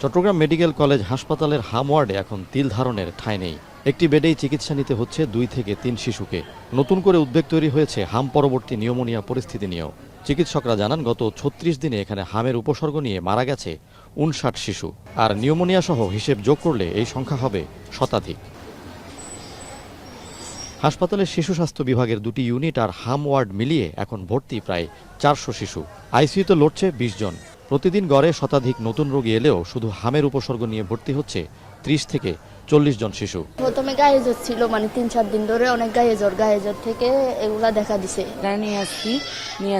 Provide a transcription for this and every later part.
Chittagong medical college হাসপাতালের হাম ওয়ার্ডে এখন তিল ধারণের ঠাঁই নেই। একটি বেডেই চিকিৎসা নিতে হচ্ছে 2 থেকে 3 শিশুকে। নতুন করে উদ্বেগ তৈরি হয়েছে হাম পরবর্তী নিউমোনিয়া পরিস্থিতি নিয়েও। চিকিৎসকরা জানান, গত 36 দিনে এখানে হামের উপসর্গ নিয়ে মারা গেছে 59 শিশু। আর নিউমোনিয়া সহ হিসেব যোগ করলে এই সংখ্যা হবে শতাধিক। হাসপাতালের শিশু স্বাস্থ্য বিভাগের 2টি ইউনিট আর হাম ওয়ার্ড মিলিয়ে এখন ভর্তি প্রায় 400 শিশু। আইসিইউতে লড়ছে 20 জন। প্রতিদিন গড়ে শতাধিক নতুন রোগী এলেও শুধু হামের উপসর্গ নিয়ে ভর্তি হচ্ছে 30 থেকে 40 জন শিশু। প্রথমে গায়ে জ্বর ছিল, 3-4 দিন ধরে অনেক গায়ে জ্বর থেকে এগুলা দেখা দিছে। নিয়ে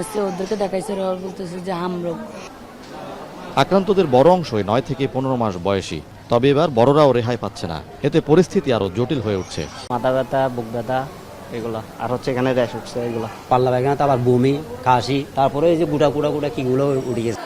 আসছি ওদেরকে দেখাইছে, বলতেছে যে হাম রোগ। আক্রান্তদের বড় অংশই 9 থেকে 15 মাস বয়সী। তবে এবার বড়রাও রেহাই পাচ্ছে না। এতে পরিস্থিতি আরো জটিল হয়ে উঠছে। মাথা ব্যথা, বুক ব্যথা, এগুলা আর হচ্ছে এখানে র্যাশ উঠছে, এগুলা পাল্লা পায়খানা, আবার বমি, কাশি, তারপরে এই যে গুড়া কিগুলো উঠে গেছে।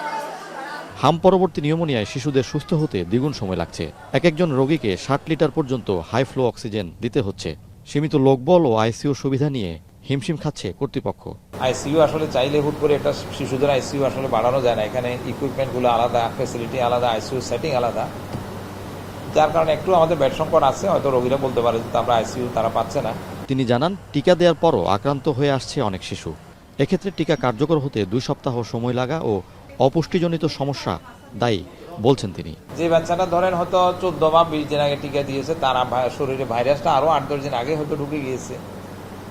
হাম পরবর্তী নিউমোনিয়ায় শিশুদের সুস্থ হতে দ্বিগুণ সময় লাগছে। একজন রোগীকে 60 লিটার পর্যন্ত হাই ফ্লো অক্সিজেন দিতে হচ্ছে। সীমিত লোকবল ও আইসিইউ সুবিধা নিয়ে হিমশিম খাচ্ছে কর্তৃপক্ষ। আইসিইউ আসলে চাইলে হুট করে একটা শিশুদের আইসিইউ আসলে বাড়ানো যায় না। এখানে ইকুইপমেন্টগুলো আলাদা, ফ্যাসিলিটি আলাদা, আইসিইউ সেটিং আলাদা, যার কারণে একটু আমাদের বেড সংকট আছে। হয়তো রোগীরা বলতে পারে যে আমরা আইসিইউ তারা পাচ্ছে না। তিনি জানান, টিকা দেওয়ার পরও আক্রান্ত হয়ে আসছে অনেক শিশু। এক্ষেত্রে টিকা কার্যকর হতে 2 সপ্তাহ সময় লাগা ও অপুষ্টিজনিত সমস্যা দায়ী বলছেন তিনি। যে বাচ্চাটা ধরেন হয়তো 14 বা 20 দিন আগে টিকা দিয়েছে, তার শরীরে ভাইরাসটা আরো 8-10 দিন আগে হয়তো ঢুকে গিয়েছে।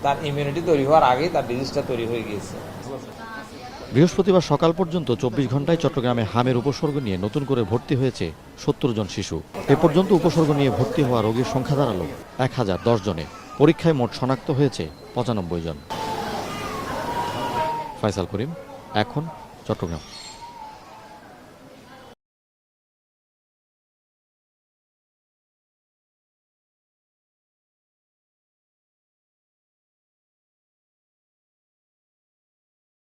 তার ইমিউনিটি তৈরি হওয়ার আগেই তার ডিজিজটা তৈরি হয়ে গিয়েছে। বৃহস্পতিবার সকাল পর্যন্ত 24 ঘন্টায় চট্টগ্রামে হামের উপসর্গ নিয়ে নতুন করে ভর্তি হয়েছে 70 জন শিশু। এ পর্যন্ত উপসর্গ নিয়ে ভর্তি হওয়া রোগীর সংখ্যা দাঁড়ালো 1010 জনে। পরীক্ষায় মোট শনাক্ত হয়েছে 95 জন। ফয়সাল করিম, এখন চট্টগ্রাম।